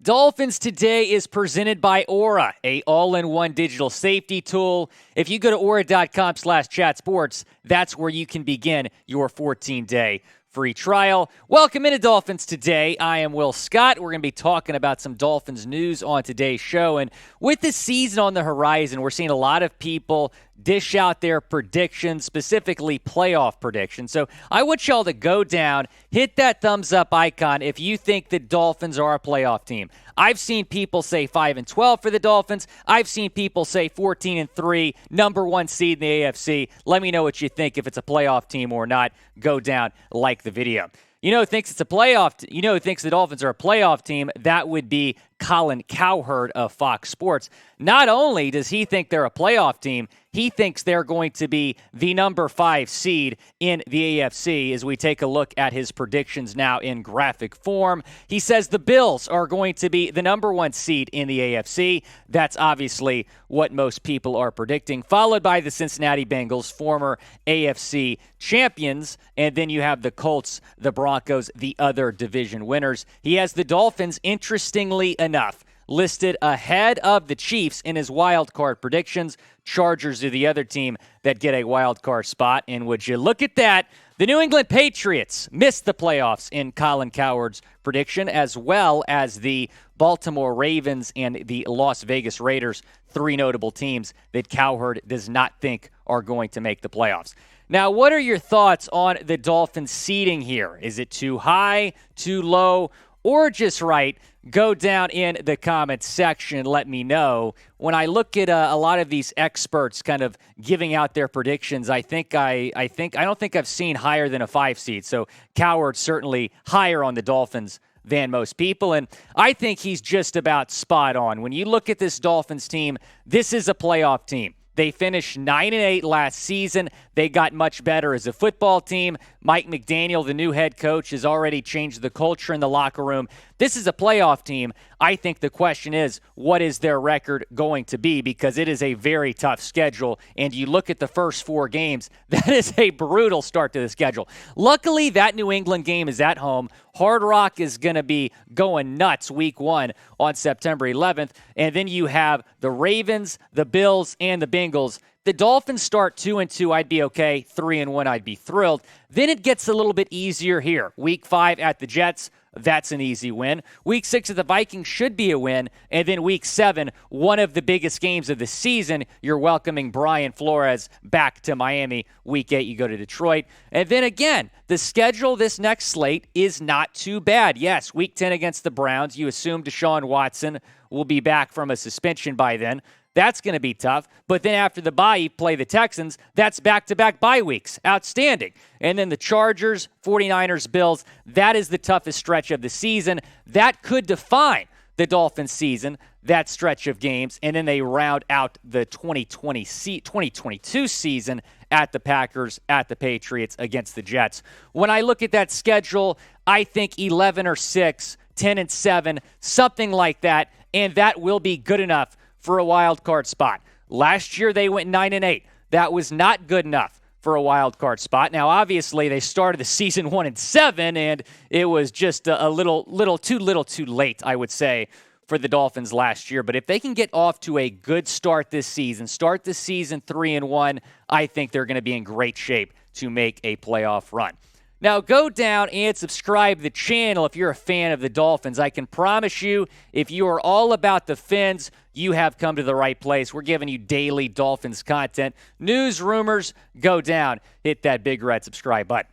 Dolphins Today is presented by Aura, a all-in-one digital safety tool. If you go to aura.com/chatsports, that's where you can begin your 14-day free trial. Welcome into Dolphins Today. I am Will Scott. We're going to be talking about some Dolphins news on today's show. And with the season on the horizon, we're seeing a lot of people dish out their predictions, specifically playoff predictions. So I want y'all to go down, hit that thumbs up icon if you think the Dolphins are a playoff team. I've seen people say 5-12 for the Dolphins. I've seen people say 14-3, number one seed in the AFC. Let me know what you think, if it's a playoff team or not. Go down, like the video. You know who thinks it's a playoff? You know who thinks the Dolphins are a playoff team? That would be Colin Cowherd of Fox Sports. Not only does he think they're a playoff team, he thinks they're going to be the number 5 seed in the AFC as we take a look at his predictions now in graphic form. He says the Bills are going to be the number 1 seed in the AFC. That's obviously what most people are predicting, followed by the Cincinnati Bengals, former AFC champions, and then you have the Colts, the Broncos, the other division winners. He has the Dolphins, interestingly enough, listed ahead of the Chiefs in his wild card predictions. Chargers are the other team that get a wild card spot. And would you look at that, the New England Patriots missed the playoffs in Colin Cowherd's prediction, as well as the Baltimore Ravens and the Las Vegas Raiders, 3 notable teams that Cowherd does not think are going to make the playoffs. Now, what are your thoughts on the Dolphins seeding here? Is it too high, too low, or just right? Go down in the comments section. Let me know. When I look at a lot of these experts kind of giving out their predictions, I don't think I've seen higher than a 5 seed. So Cowherd certainly higher on the Dolphins than most people, and I think he's just about spot on. When you look at this Dolphins team, this is a playoff team. They finished 9-8 last season. They got much better as a football team. Mike McDaniel, the new head coach, has already changed the culture in the locker room. This is a playoff team. I think the question is, what is their record going to be? Because it is a very tough schedule, and you look at the first 4 games, that is a brutal start to the schedule. Luckily, that New England game is at home. Hard Rock is going to be going nuts week 1 on September 11th, and then you have the Ravens, the Bills, and the Bengals. The Dolphins start 2-2, I'd be okay. 3-1, I'd be thrilled. Then it gets a little bit easier here. Week 5 at the Jets, that's an easy win. Week 6 at the Vikings should be a win. And then week 7, one of the biggest games of the season, you're welcoming Brian Flores back to Miami. Week 8, you go to Detroit. And then again, the schedule this next slate is not too bad. Yes, week 10 against the Browns, you assume Deshaun Watson will be back from a suspension by then. That's going to be tough. But then after the bye, you play the Texans. That's back-to-back bye weeks. Outstanding. And then the Chargers, 49ers, Bills. That is the toughest stretch of the season. That could define the Dolphins season, that stretch of games. And then they round out the 2022 season at the Packers, at the Patriots, against the Jets. When I look at that schedule, I think 11-6, 10-7, something like that. And that will be good enough for a wild card spot. Last year they went 9-8. That was not good enough for a wild card spot. Now, obviously, they started the season 1-7, and it was just a little too late, I would say, for the Dolphins last year. But if they can get off to a good start this season, start the season 3-1, I think they're going to be in great shape to make a playoff run. Now, go down and subscribe to the channel if you're a fan of the Dolphins. I can promise you, if you are all about the Fins, you have come to the right place. We're giving you daily Dolphins content. News, rumors, go down. Hit that big red subscribe button.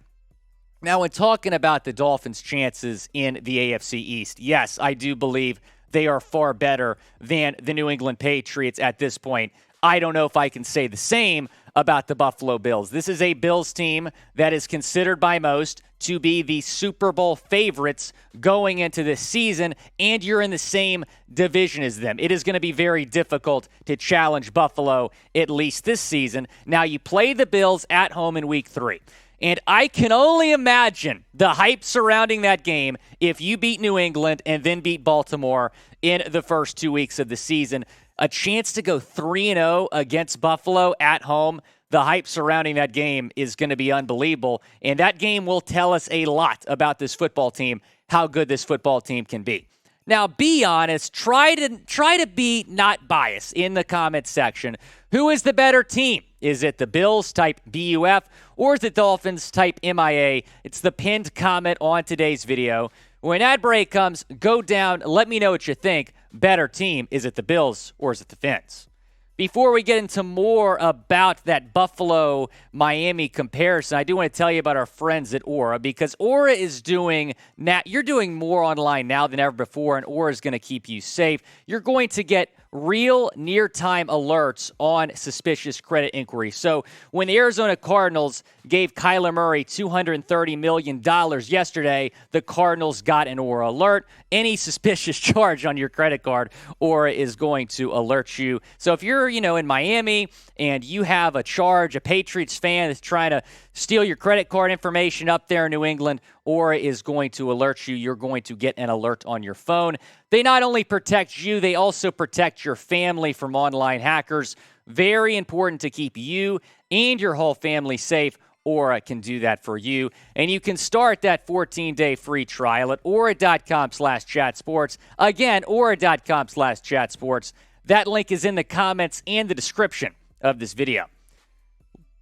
Now, when talking about the Dolphins' chances in the AFC East, yes, I do believe they are far better than the New England Patriots at this point. I don't know if I can say the same about the Buffalo Bills. This is a Bills team that is considered by most to be the Super Bowl favorites going into this season, and you're in the same division as them. It is going to be very difficult to challenge Buffalo, at least this season. Now, you play the Bills at home in Week 3. And I can only imagine the hype surrounding that game if you beat New England and then beat Baltimore in the first 2 weeks of the season. A chance to go 3-0 against Buffalo at home, the hype surrounding that game is going to be unbelievable. And that game will tell us a lot about this football team, how good this football team can be. Now, be honest. Try to be not biased in the comments section. Who is the better team? Is it the Bills, type BUF, or is it Dolphins, type MIA? It's the pinned comment on today's video. When ad break comes, go down. Let me know what you think. Better team. Is it the Bills or is it the Fins? Before we get into more about that Buffalo-Miami comparison, I do want to tell you about our friends at Aura, because Aura is you're doing more online now than ever before, and Aura is going to keep you safe. You're going to get real near-time alerts on suspicious credit inquiries. So when the Arizona Cardinals gave Kyler Murray $230 million yesterday, the Cardinals got an Aura alert. Any suspicious charge on your credit card, Aura is going to alert you. So if you're, in Miami and you have a charge, a Patriots fan that's trying to steal your credit card information up there in New England, Aura is going to alert you. You're going to get an alert on your phone. They not only protect you, they also protect your family from online hackers. Very important to keep you and your whole family safe. Aura can do that for you. And you can start that 14-day free trial at aura.com/chatsports. Again, aura.com/chatsports. That link is in the comments and the description of this video.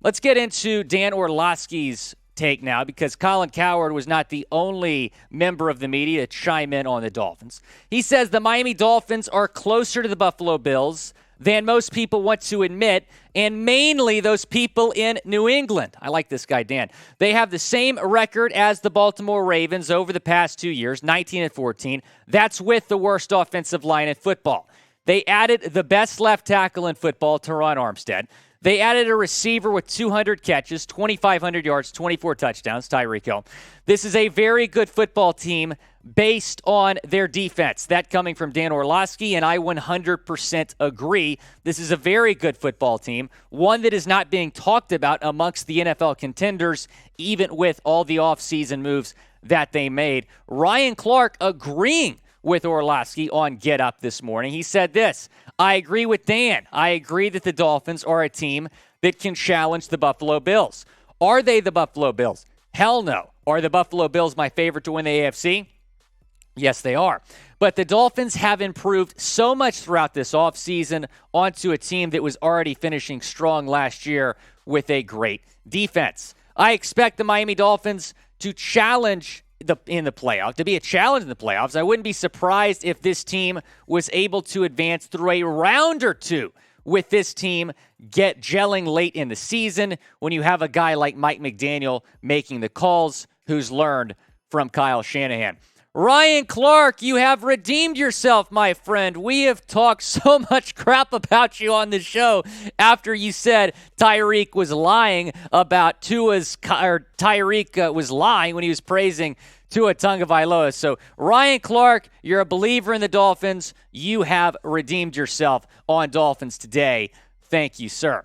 Let's get into Dan Orlovsky's take now, because Colin Cowherd was not the only member of the media to chime in on the Dolphins. He says the Miami Dolphins are closer to the Buffalo Bills than most people want to admit, and mainly those people in New England. I like this guy, Dan. They have the same record as the Baltimore Ravens over the past 2 years, 19-14. That's with the worst offensive line in football. They added the best left tackle in football, Teron Armstead. They added a receiver with 200 catches, 2,500 yards, 24 touchdowns, Tyreek Hill. This is a very good football team based on their defense. That coming from Dan Orlovsky, and I 100% agree. This is a very good football team, one that is not being talked about amongst the NFL contenders, even with all the offseason moves that they made. Ryan Clark agreeing with Orlovsky on Get Up this morning. He said this: I agree with Dan. I agree that the Dolphins are a team that can challenge the Buffalo Bills. Are they the Buffalo Bills? Hell no. Are the Buffalo Bills my favorite to win the AFC? Yes, they are. But the Dolphins have improved so much throughout this offseason onto a team that was already finishing strong last year with a great defense. I expect the Miami Dolphins to challenge in the playoffs, to be a challenge in the playoffs. I wouldn't be surprised if this team was able to advance through a round or two with this team gelling late in the season when you have a guy like Mike McDaniel making the calls, who's learned from Kyle Shanahan. Ryan Clark, you have redeemed yourself, my friend. We have talked so much crap about you on the show after you said Tyreek was lying about Tyreek was lying when he was praising Tua Tagovailoa. So, Ryan Clark, you're a believer in the Dolphins. You have redeemed yourself on Dolphins Today. Thank you, sir.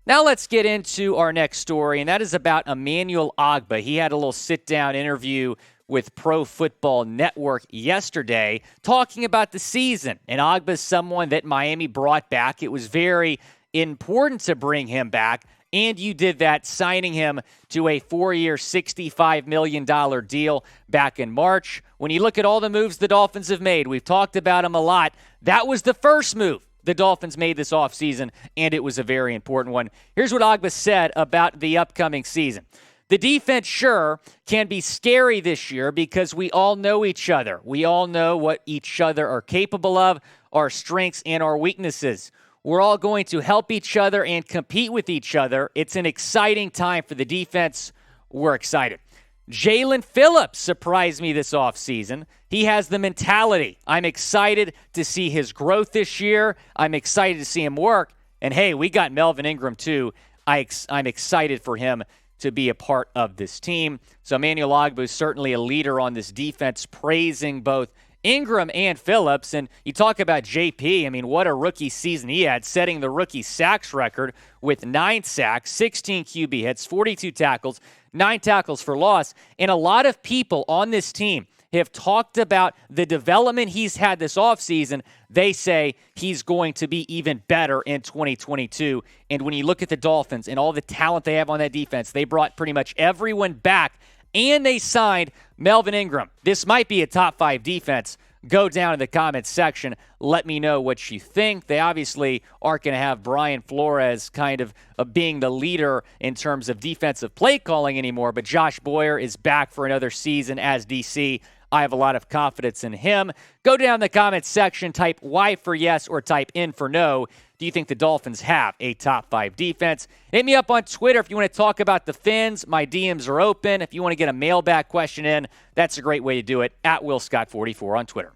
Now let's get into our next story, and that is about Emmanuel Ogbah. He had a little sit-down interview with Pro Football Network yesterday talking about the season. And Ogbah's someone that Miami brought back. It was very important to bring him back, and you did that, signing him to a 4-year, $65 million deal back in March. When you look at all the moves the Dolphins have made, we've talked about them a lot. That was the first move the Dolphins made this offseason, and it was a very important one. Here's what Ogbah said about the upcoming season. The defense, sure, can be scary this year because we all know each other. We all know what each other are capable of, our strengths and our weaknesses. We're all going to help each other and compete with each other. It's an exciting time for the defense. We're excited. Jaelan Phillips surprised me this offseason. He has the mentality. I'm excited to see his growth this year. I'm excited to see him work. And, hey, we got Melvin Ingram, too. I'm excited for him to be a part of this team. So Emmanuel Ogbah is certainly a leader on this defense, praising both Ingram and Phillips. And you talk about JP, I mean, what a rookie season he had, setting the rookie sacks record with 9 sacks, 16 QB hits, 42 tackles, 9 tackles for loss. And a lot of people on this team have talked about the development he's had this offseason. They say he's going to be even better in 2022. And when you look at the Dolphins and all the talent they have on that defense, they brought pretty much everyone back, and they signed Melvin Ingram. This might be a top 5 defense Go down in the comments section. Let me know what you think. They obviously aren't going to have Brian Flores kind of being the leader in terms of defensive play calling anymore, but Josh Boyer is back for another season as DC. I have a lot of confidence in him. Go down in the comments section, type Y for yes or type N for no. Do you think the Dolphins have a top 5 defense? Hit me up on Twitter if you want to talk about the Fins. My DMs are open. If you want to get a mailbag question in, that's a great way to do it, at WillScott44 on Twitter.